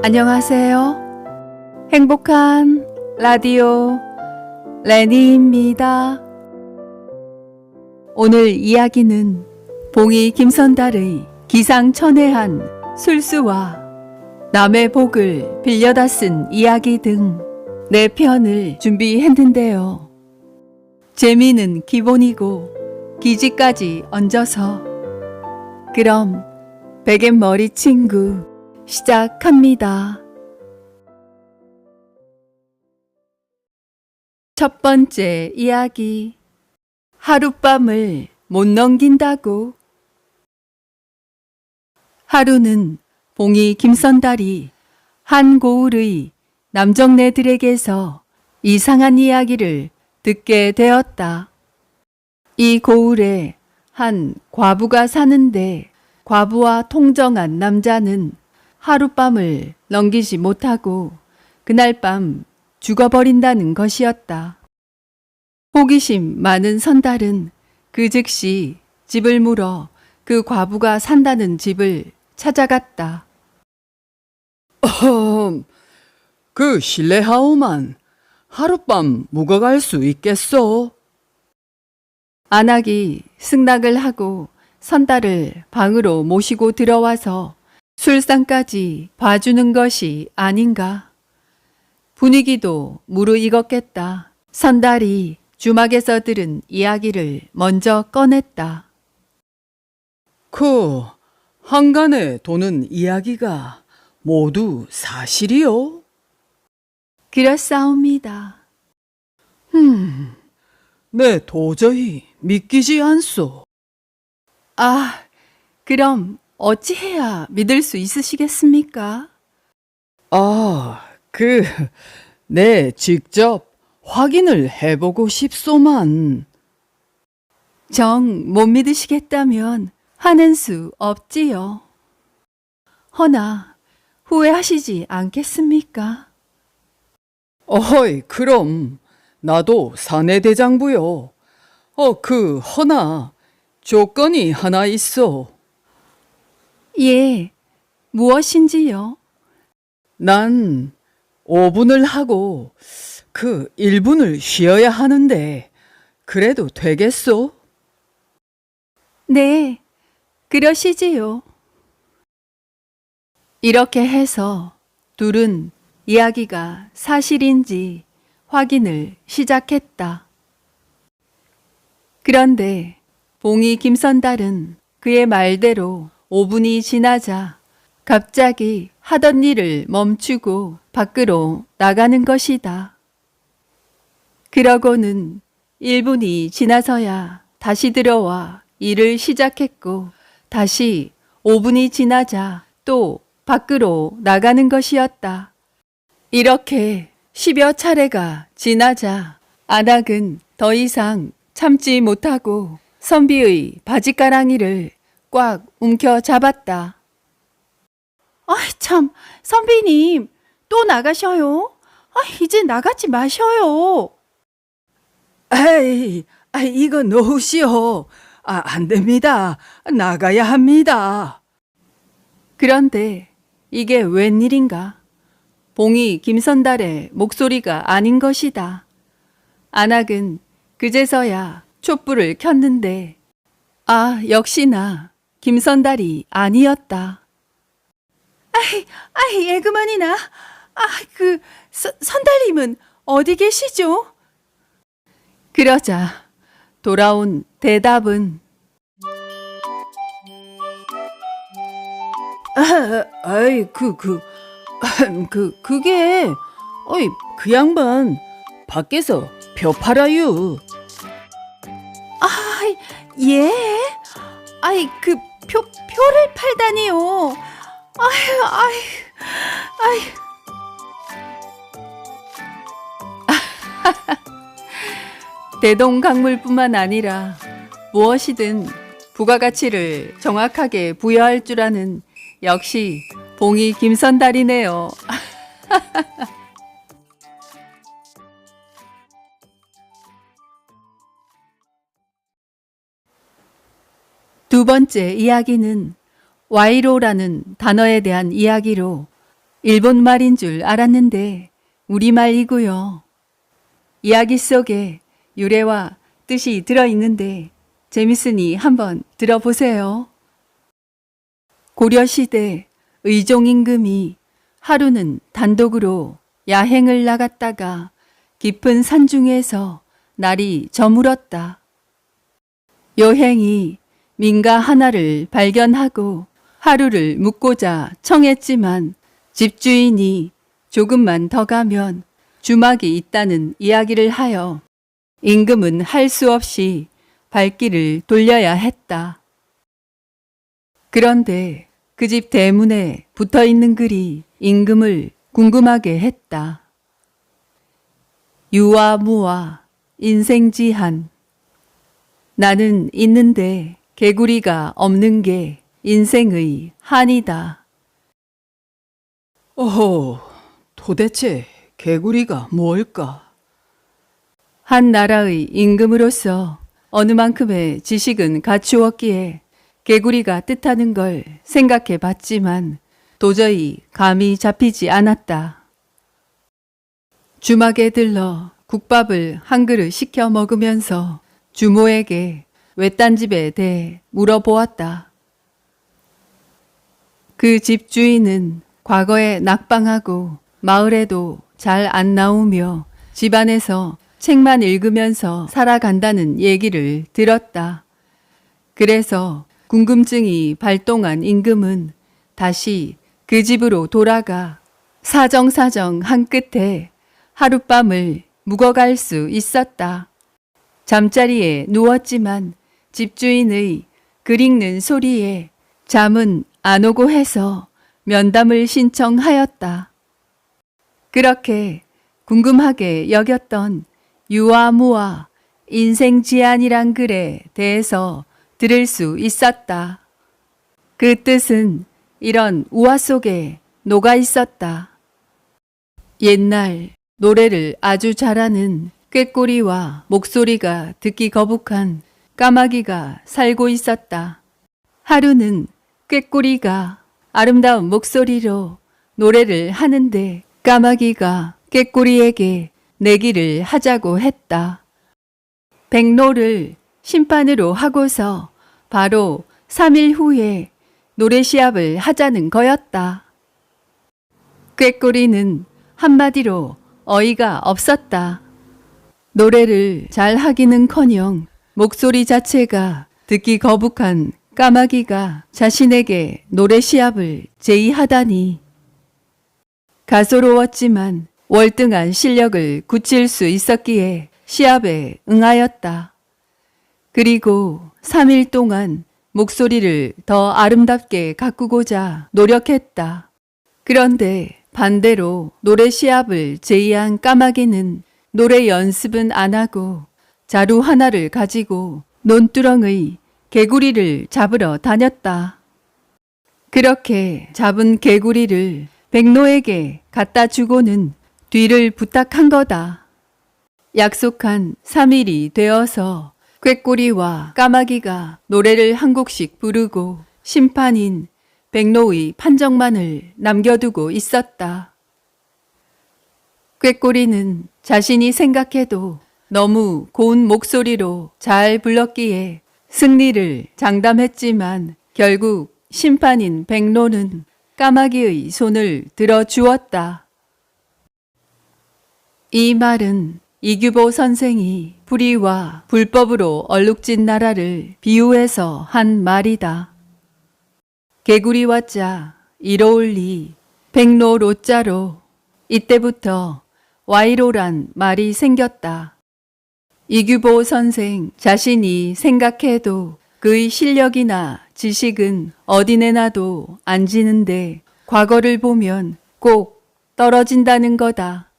안녕하세요. 행복한 라디오 레니입니다. 오늘 이야기는 봉이 김선달의 기상천외한 술수와 남의 복을 빌려다 쓴 이야기 등 4편을 준비했는데요. 재미는 기본이고 기지까지 얹어서 그럼 베갯머리 친구 시작합니다. 첫 번째 이야기. 하룻밤을 못 넘긴다고. 하루는 봉이 김선달이 한 고을의 남정네들에게서 이상한 이야기를 듣게 되었다. 이 고을에 한 과부가 사는데 과부와 통정한 남자는 하룻밤을 넘기지 못하고 그날 밤 죽어버린다는 것이었다. 호기심 많은 선달은 그 즉시 집을 물어 그 과부가 산다는 집을 찾아갔다. 실례하오만 하룻밤 묵어갈 수 있겠소? 안악이 승낙을 하고 선달을 방으로 모시고 들어와서 술상까지 봐주는 것이 아닌가. 분위기도 무르익었겠다. 선달이 주막에서 들은 이야기를 먼저 꺼냈다. 한간에 도는 이야기가 모두 사실이요? 그렇사옵니다. 내 도저히 믿기지 않소. 그럼 어찌해야 믿을 수 있으시겠습니까? 내 직접 확인을 해보고 싶소만. 정 못 믿으시겠다면 하는 수 없지요. 허나 후회하시지 않겠습니까? 그럼 나도 사내대장부요. 허나 조건이 하나 있어. 예, 무엇인지요? 난 5분을 하고 1분을 쉬어야 하는데 그래도 되겠소? 네, 그러시지요. 이렇게 해서 둘은 이야기가 사실인지 확인을 시작했다. 그런데 봉이 김선달은 그의 말대로 5분이 지나자 갑자기 하던 일을 멈추고 밖으로 나가는 것이다. 그러고는 1분이 지나서야 다시 들어와 일을 시작했고 다시 5분이 지나자 또 밖으로 나가는 것이었다. 이렇게 10여 차례가 지나자 안악은 더 이상 참지 못하고 선비의 바짓가랑이를 꽉 움켜 잡았다. 참, 선비님, 또 나가셔요? 이제 나가지 마셔요. 이거 놓으시오. 안 됩니다. 나가야 합니다. 그런데 이게 웬일인가? 봉이 김선달의 목소리가 아닌 것이다. 안악은 그제서야 촛불을 켰는데 역시나 김선달이 아니었다. 에그머니나. 선달님은 어디 계시죠? 그러자 돌아온 대답은 그게 그 양반 밖에서 표 팔아요. 예? 표를 팔다니요. 대동강물뿐만 아니라 무엇이든 부가가치를 정확하게 부여할 줄 아는 역시 봉이 김선달이네요. 두 번째 이야기는 와이로라는 단어에 대한 이야기로 일본 말인 줄 알았는데 우리말이고요. 이야기 속에 유래와 뜻이 들어있는데 재밌으니 한번 들어보세요. 고려시대 의종임금이 하루는 단독으로 야행을 나갔다가 깊은 산중에서 날이 저물었다. 여행이 민가 하나를 발견하고 하루를 묵고자 청했지만 집주인이 조금만 더 가면 주막이 있다는 이야기를 하여 임금은 할 수 없이 발길을 돌려야 했다. 그런데 그 집 대문에 붙어 있는 글이 임금을 궁금하게 했다. 유와 무와 인생지한. 나는 있는데 개구리가 없는 게 인생의 한이다. 어허, 도대체 개구리가 뭘까? 한 나라의 임금으로서 어느 만큼의 지식은 갖추었기에 개구리가 뜻하는 걸 생각해 봤지만 도저히 감이 잡히지 않았다. 주막에 들러 국밥을 한 그릇 시켜 먹으면서 주모에게 외딴 집에 대해 물어보았다. 그 집 주인은 과거에 낙방하고 마을에도 잘 안 나오며 집안에서 책만 읽으면서 살아간다는 얘기를 들었다. 그래서 궁금증이 발동한 임금은 다시 그 집으로 돌아가 사정사정 한 끝에 하룻밤을 묵어갈 수 있었다. 잠자리에 누웠지만 집주인의 글 읽는 소리에 잠은 안 오고 해서 면담을 신청하였다. 그렇게 궁금하게 여겼던 유와 무와 인생지안이란 글에 대해서 들을 수 있었다. 그 뜻은 이런 우화 속에 녹아 있었다. 옛날 노래를 아주 잘하는 꾀꼬리와 목소리가 듣기 거북한 까마귀가 살고 있었다. 하루는 꾀꼬리가 아름다운 목소리로 노래를 하는데 까마귀가 꾀꼬리에게 내기를 하자고 했다. 백로를 심판으로 하고서 바로 3일 후에 노래 시합을 하자는 거였다. 꾀꼬리는 한마디로 어이가 없었다. 노래를 잘 하기는커녕 목소리 자체가 듣기 거북한 까마귀가 자신에게 노래 시합을 제의하다니. 가소로웠지만 월등한 실력을 굳힐 수 있었기에 시합에 응하였다. 그리고 3일 동안 목소리를 더 아름답게 가꾸고자 노력했다. 그런데 반대로 노래 시합을 제의한 까마귀는 노래 연습은 안 하고 자루 하나를 가지고 논두렁의 개구리를 잡으러 다녔다. 그렇게 잡은 개구리를 백로에게 갖다 주고는 뒤를 부탁한 거다. 약속한 3일이 되어서 꾀꼬리와 까마귀가 노래를 한 곡씩 부르고 심판인 백로의 판정만을 남겨두고 있었다. 꾀꼬리는 자신이 생각해도 너무 고운 목소리로 잘 불렀기에 승리를 장담했지만 결국 심판인 백로는 까마귀의 손을 들어주었다. 이 말은 이규보 선생이 불의와 불법으로 얼룩진 나라를 비유해서 한 말이다. 개구리와 자 이로울리 백로로자로 이때부터 와이로란 말이 생겼다. 이규보 선생 자신이 생각해도 그의 실력이나 지식은 어디 내놔도 안 지는데 과거를 보면 꼭 떨어진다는 거다.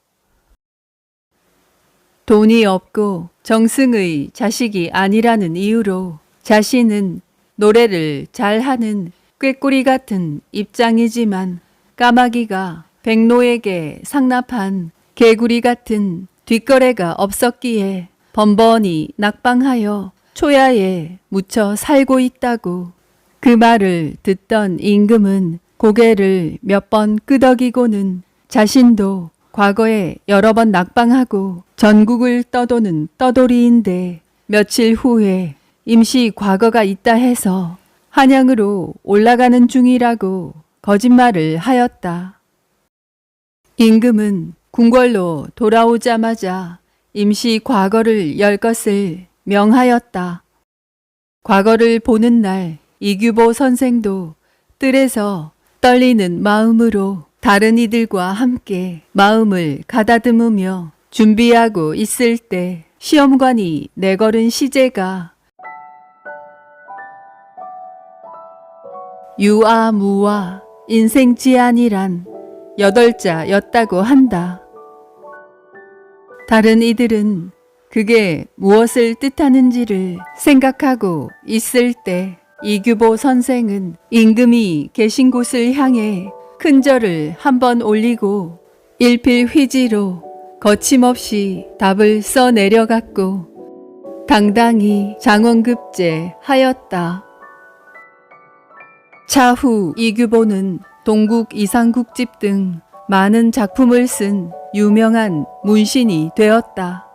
돈이 없고 정승의 자식이 아니라는 이유로 자신은 노래를 잘하는 꾀꼬리 같은 입장이지만 까마귀가 백로에게 상납한 개구리 같은 뒷거래가 없었기에 번번이 낙방하여 초야에 묻혀 살고 있다고. 그 말을 듣던 임금은 고개를 몇 번 끄덕이고는 자신도 과거에 여러 번 낙방하고 전국을 떠도는 떠돌이인데 며칠 후에 임시 과거가 있다 해서 한양으로 올라가는 중이라고 거짓말을 하였다. 임금은 궁궐로 돌아오자마자 임시 과거를 열 것을 명하였다. 과거를 보는 날 이규보 선생도 뜰에서 떨리는 마음으로 다른 이들과 함께 마음을 가다듬으며 준비하고 있을 때 시험관이 내걸은 시제가 유아무와 인생지안이란 8자였다고 한다. 다른 이들은 그게 무엇을 뜻하는지를 생각하고 있을 때 이규보 선생은 임금이 계신 곳을 향해 큰 절을 한번 올리고 일필휘지로 거침없이 답을 써 내려갔고 당당히 장원급제하였다. 차후 이규보는 동국 이상국집 등 많은 작품을 쓴 유명한 문신이 되었다.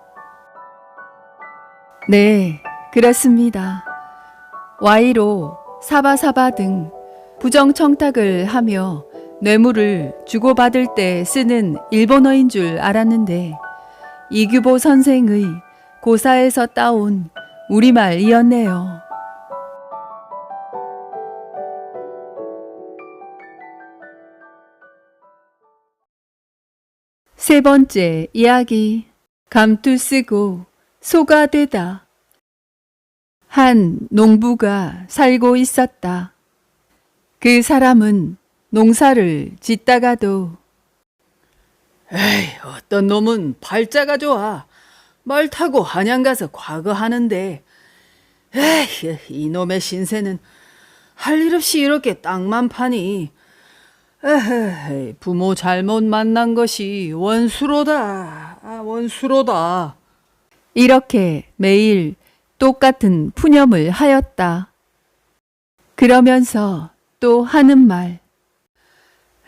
네, 그렇습니다. 와이로 사바사바 등 부정청탁을 하며 뇌물을 주고받을 때 쓰는 일본어인 줄 알았는데 이규보 선생의 고사에서 따온 우리말이었네요. 세 번째 이야기, 감투 쓰고 소가 되다. 한 농부가 살고 있었다. 그 사람은 농사를 짓다가도 에이, 어떤 놈은 팔자가 좋아. 말 타고 한양 가서 과거하는데, 에이, 이놈의 신세는 할 일 없이 이렇게 땅만 파니. 에헤이, 부모 잘못 만난 것이 원수로다. 원수로다. 이렇게 매일 똑같은 푸념을 하였다. 그러면서 또 하는 말.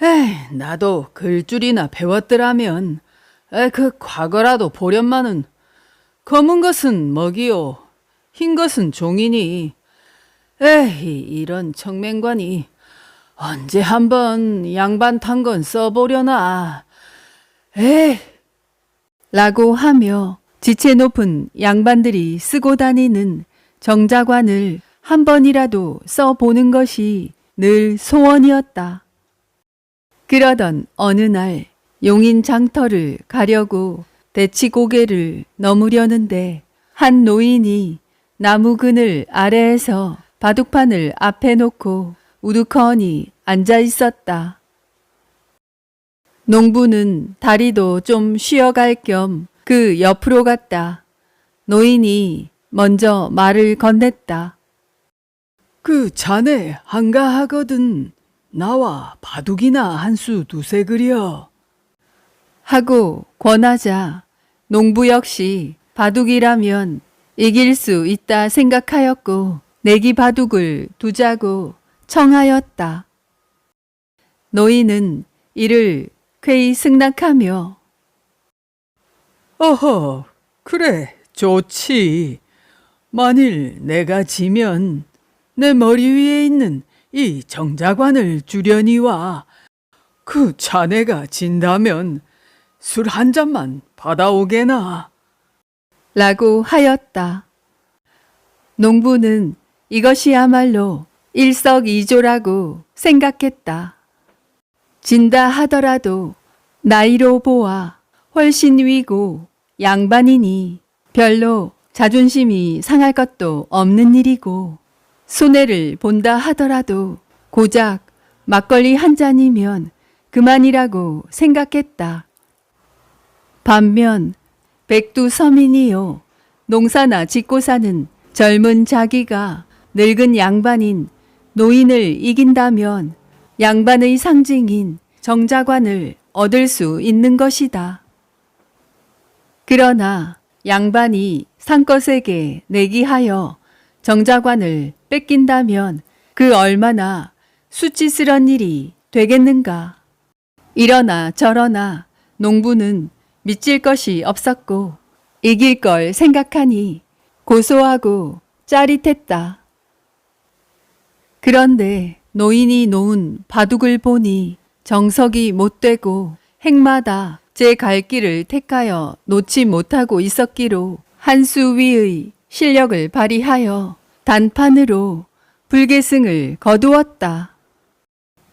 에이, 나도 글줄이나 배웠더라면 그 과거라도 보련마는 검은 것은 먹이요 흰 것은 종이니 에이, 이런 청맹관이 언제 한번 양반 탄 건 써보려나. 에이, 라고 하며 지체 높은 양반들이 쓰고 다니는 정자관을 한 번이라도 써보는 것이 늘 소원이었다. 그러던 어느 날 용인 장터를 가려고 대치고개를 넘으려는데 한 노인이 나무 그늘 아래에서 바둑판을 앞에 놓고 우두커니 앉아 있었다. 농부는 다리도 좀 쉬어갈 겸 그 옆으로 갔다. 노인이 먼저 말을 건넸다. 그 자네 한가하거든. 나와 바둑이나 한 수 두세 그려. 하고 권하자 농부 역시 바둑이라면 이길 수 있다 생각하였고 내기 바둑을 두자고 청하였다. 노인은 이를 쾌히 승낙하며 어허, 그래, 좋지. 만일 내가 지면 내 머리 위에 있는 이 정자관을 주려니와 그 자네가 진다면 술 한 잔만 받아오게나. 라고 하였다. 농부는 이것이야말로 일석이조라고 생각했다. 진다 하더라도 나이로 보아 훨씬 위고 양반이니 별로 자존심이 상할 것도 없는 일이고 손해를 본다 하더라도 고작 막걸리 한 잔이면 그만이라고 생각했다. 반면 백두서민이요 농사나 짓고 사는 젊은 자기가 늙은 양반인 노인을 이긴다면 양반의 상징인 정자관을 얻을 수 있는 것이다. 그러나 양반이 상껏에게 내기하여 정자관을 뺏긴다면 그 얼마나 수치스런 일이 되겠는가. 이러나 저러나 농부는 믿질 것이 없었고 이길 걸 생각하니 고소하고 짜릿했다. 그런데 노인이 놓은 바둑을 보니 정석이 못되고 행마다 제 갈 길을 택하여 놓지 못하고 있었기로 한 수 위의 실력을 발휘하여 단판으로 불계승을 거두었다.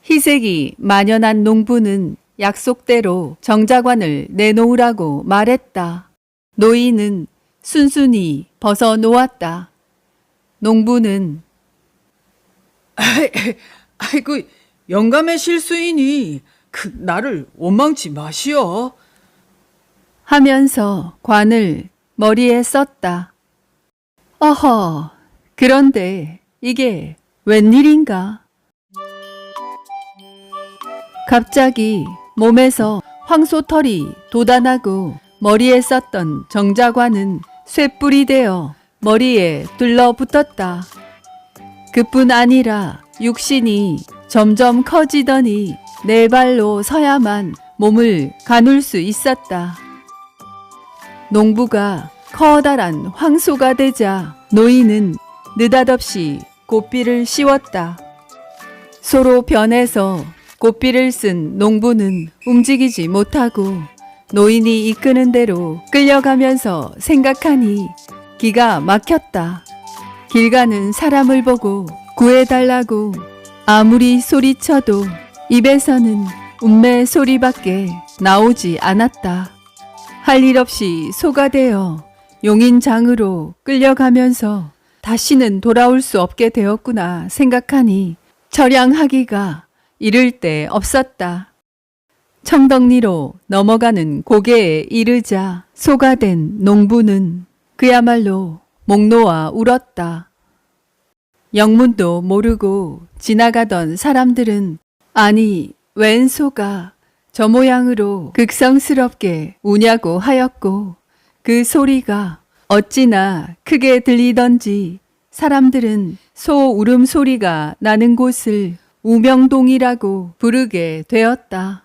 희색이 만연한 농부는 약속대로 정자관을 내놓으라고 말했다. 노인은 순순히 벗어 놓았다. 농부는 아이고, 영감의 실수이니 나를 원망치 마시오. 하면서 관을 머리에 썼다. 어허, 그런데 이게 웬일인가? 갑자기 몸에서 황소털이 돋아나고 머리에 썼던 정자관은 쇳불이 되어 머리에 둘러붙었다. 그뿐 아니라 육신이 점점 커지더니 네 발로 서야만 몸을 가눌 수 있었다. 농부가 커다란 황소가 되자 노인은 느닷없이 고삐를 씌웠다. 소로 변해서 고삐를 쓴 농부는 움직이지 못하고 노인이 이끄는 대로 끌려가면서 생각하니 기가 막혔다. 길 가는 사람을 보고 구해달라고 아무리 소리쳐도 입에서는 운매 소리밖에 나오지 않았다. 할 일 없이 소가 되어 용인장으로 끌려가면서 다시는 돌아올 수 없게 되었구나 생각하니 처량하기가 이를 데 없었다. 청덕리로 넘어가는 고개에 이르자 소가 된 농부는 그야말로 목 놓아 울었다. 영문도 모르고 지나가던 사람들은 아니 웬 소가 저 모양으로 극성스럽게 우냐고 하였고 그 소리가 어찌나 크게 들리던지 사람들은 소 울음소리가 나는 곳을 우명동이라고 부르게 되었다.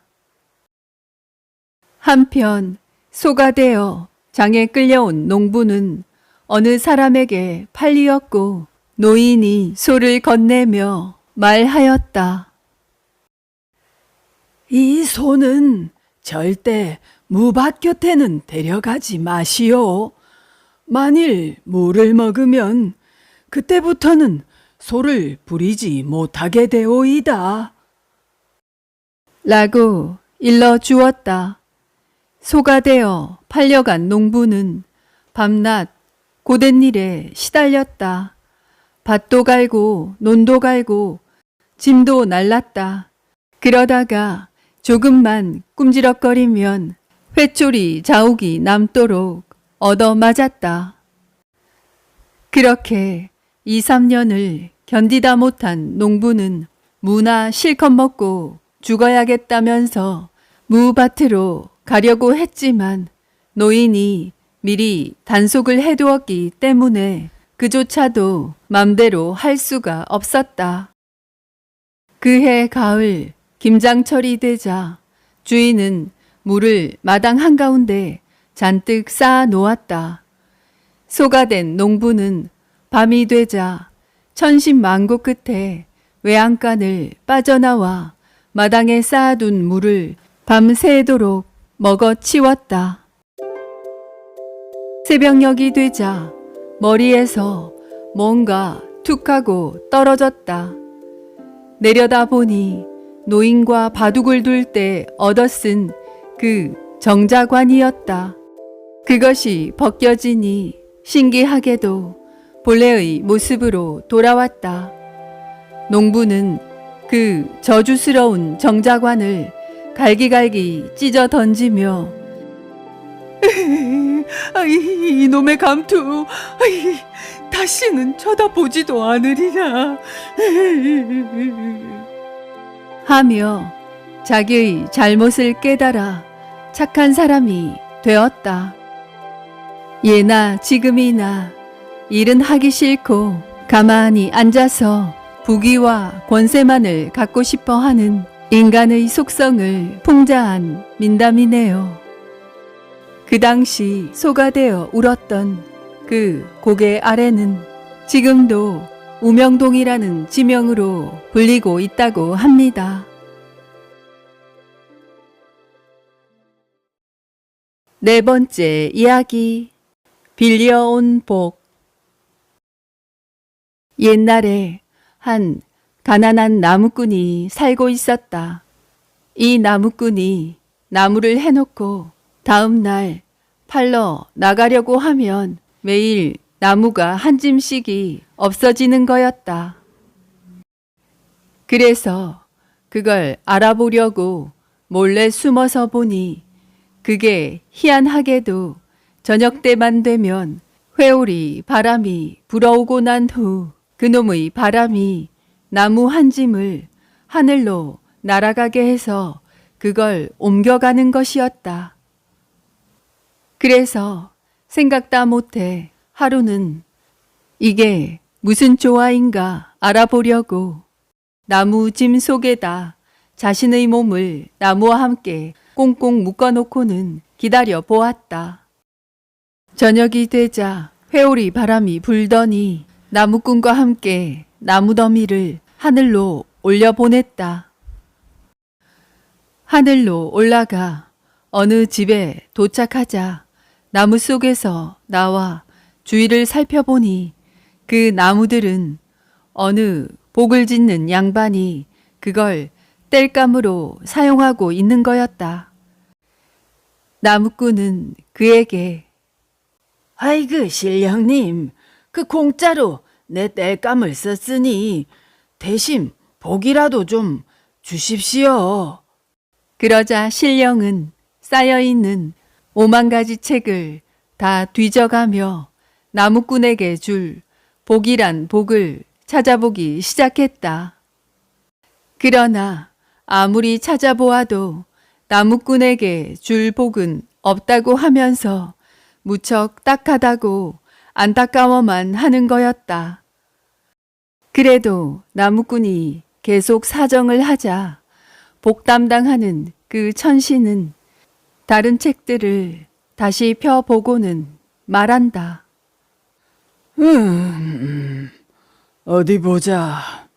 한편 소가 되어 장에 끌려온 농부는 어느 사람에게 팔리었고 노인이 소를 건네며 말하였다. 이 소는 절대 무밭 곁에는 데려가지 마시오. 만일 물을 먹으면 그때부터는 소를 부리지 못하게 되오이다. 라고 일러주었다. 소가 되어 팔려간 농부는 밤낮 고된 일에 시달렸다. 밭도 갈고 논도 갈고 짐도 날랐다. 그러다가 조금만 꿈지럭거리면 회초리 자욱이 남도록 얻어맞았다. 그렇게 2, 3년을 견디다 못한 농부는 무나 실컷 먹고 죽어야겠다면서 무밭으로 가려고 했지만 노인이 미리 단속을 해두었기 때문에 그조차도 맘대로 할 수가 없었다. 그해 가을 김장철이 되자 주인은 물을 마당 한가운데 잔뜩 쌓아 놓았다. 소가 된 농부는 밤이 되자 천신만고 끝에 외양간을 빠져나와 마당에 쌓아둔 물을 밤새도록 먹어치웠다. 새벽녘이 되자 머리에서 뭔가 툭 하고 떨어졌다. 내려다보니 노인과 바둑을 둘 때 얻어쓴 그 정자관이었다. 그것이 벗겨지니 신기하게도 본래의 모습으로 돌아왔다. 농부는 그 저주스러운 정자관을 갈기갈기 찢어 던지며 이놈의 감투, 다시는 쳐다보지도 않으리라. 하며 자기의 잘못을 깨달아 착한 사람이 되었다. 예나 지금이나 일은 하기 싫고 가만히 앉아서 부귀와 권세만을 갖고 싶어 하는 인간의 속성을 풍자한 민담이네요. 그 당시 소가 되어 울었던 그 고개 아래는 지금도 우명동이라는 지명으로 불리고 있다고 합니다. 네 번째 이야기, 빌려온 복. 옛날에 한 가난한 나무꾼이 살고 있었다. 이 나무꾼이 나무를 해놓고 다음 날 팔러 나가려고 하면 매일 나무가 한 짐씩이 없어지는 거였다. 그래서 그걸 알아보려고 몰래 숨어서 보니 그게 희한하게도 저녁 때만 되면 회오리 바람이 불어오고 난 후 그놈의 바람이 나무 한 짐을 하늘로 날아가게 해서 그걸 옮겨가는 것이었다. 그래서 생각다 못해 하루는 이게 무슨 조화인가 알아보려고 나무 짐 속에다 자신의 몸을 나무와 함께 꽁꽁 묶어놓고는 기다려 보았다. 저녁이 되자 회오리 바람이 불더니 나무꾼과 함께 나무더미를 하늘로 올려보냈다. 하늘로 올라가 어느 집에 도착하자 나무 속에서 나와 주위를 살펴보니 그 나무들은 어느 복을 짓는 양반이 그걸 땔감으로 사용하고 있는 거였다. 나무꾼은 그에게 아이고 신령님, 그 공짜로 내 땔감을 썼으니 대신 복이라도 좀 주십시오. 그러자 신령은 쌓여있는 5만 가지 책을 다 뒤져가며 나무꾼에게 줄 복이란 복을 찾아보기 시작했다. 그러나 아무리 찾아보아도 나무꾼에게 줄 복은 없다고 하면서 무척 딱하다고 안타까워만 하는 거였다. 그래도 나무꾼이 계속 사정을 하자 복 담당하는 그 천신은 다른 책들을 다시 펴보고는 말한다. 어디 보자.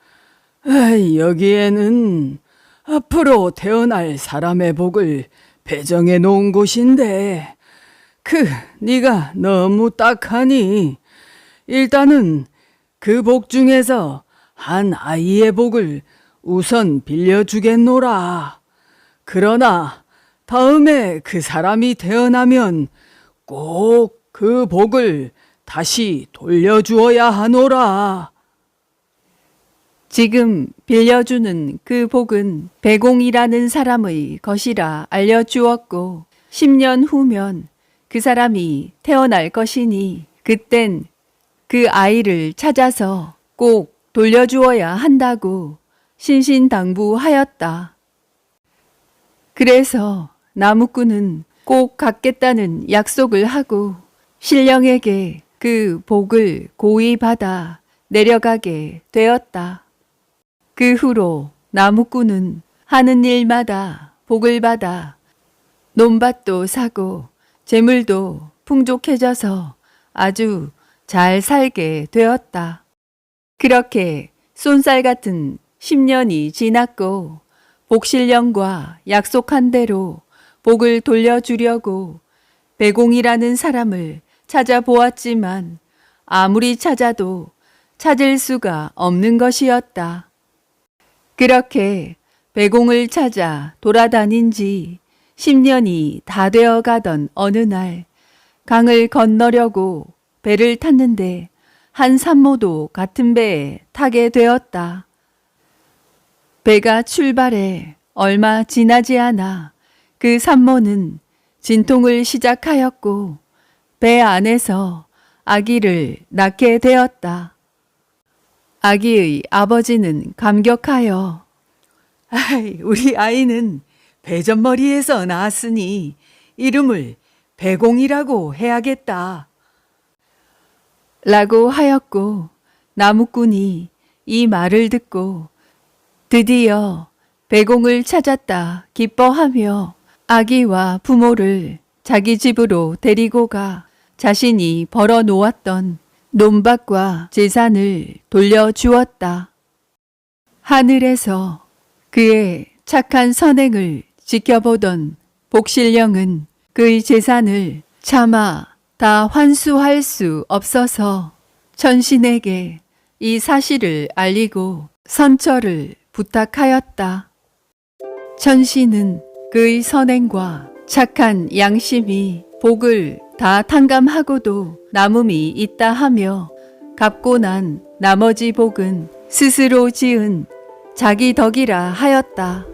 여기에는 앞으로 태어날 사람의 복을 배정해 놓은 곳인데 네가 너무 딱하니 일단은 그 복 중에서 한 아이의 복을 우선 빌려주겠노라. 그러나 다음에 그 사람이 태어나면 꼭 그 복을 다시 돌려주어야 하노라. 지금 빌려주는 그 복은 배공이라는 사람의 것이라 알려주었고 10년 후면 그 사람이 태어날 것이니 그땐 그 아이를 찾아서 꼭 돌려주어야 한다고 신신당부하였다. 그래서 나무꾼은 꼭 갖겠다는 약속을 하고 신령에게 그 복을 고이 받아 내려가게 되었다. 그 후로 나무꾼은 하는 일마다 복을 받아 논밭도 사고 재물도 풍족해져서 아주 잘 살게 되었다. 그렇게 쏜살 같은 10년이 지났고 복신령과 약속한 대로 복을 돌려주려고 배공이라는 사람을 찾아보았지만 아무리 찾아도 찾을 수가 없는 것이었다. 그렇게 배공을 찾아 돌아다닌 지 10년이 다 되어 가던 어느 날 강을 건너려고 배를 탔는데 한 산모도 같은 배에 타게 되었다. 배가 출발해 얼마 지나지 않아 그 산모는 진통을 시작하였고 배 안에서 아기를 낳게 되었다. 아기의 아버지는 감격하여 우리 아이는 배전머리에서 나왔으니 이름을 배공이라고 해야겠다. 라고 하였고 나무꾼이 이 말을 듣고 드디어 배공을 찾았다 기뻐하며 아기와 부모를 자기 집으로 데리고 가 자신이 벌어 놓았던 논밭과 재산을 돌려주었다. 하늘에서 그의 착한 선행을 지켜보던 복실령은 그의 재산을 차마 다 환수할 수 없어서 천신에게 이 사실을 알리고 선처를 부탁하였다. 천신은 그의 선행과 착한 양심이 복을 다 탕감하고도 남음이 있다 하며 갚고 난 나머지 복은 스스로 지은 자기 덕이라 하였다.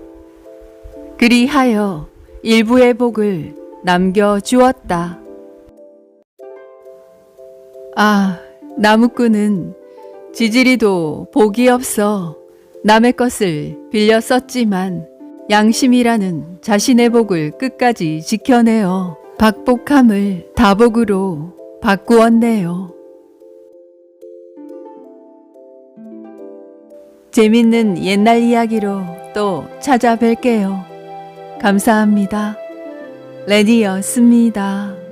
그리하여 일부의 복을 남겨주었다. 아, 나무꾼은 지지리도 복이 없어 남의 것을 빌려 썼지만 양심이라는 자신의 복을 끝까지 지켜내어 박복함을 다복으로 바꾸었네요. 재밌는 옛날 이야기로 또 찾아뵐게요. 감사합니다. 레디였습니다.